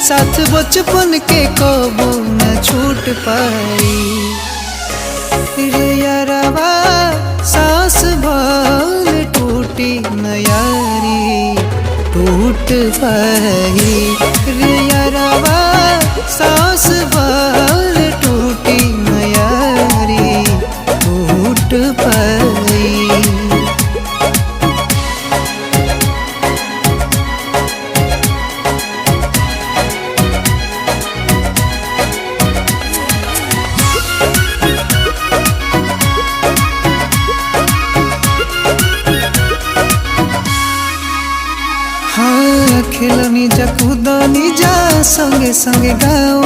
साथ बचपन के कबो न छूट पाई रे यारवा सांस भर टूटी न यारी टूट पाई रे यारवा सांस भर टूटी न यारी टूट पाई। हाँ खेलनी जा कूदनी जा संगे संगे गाँव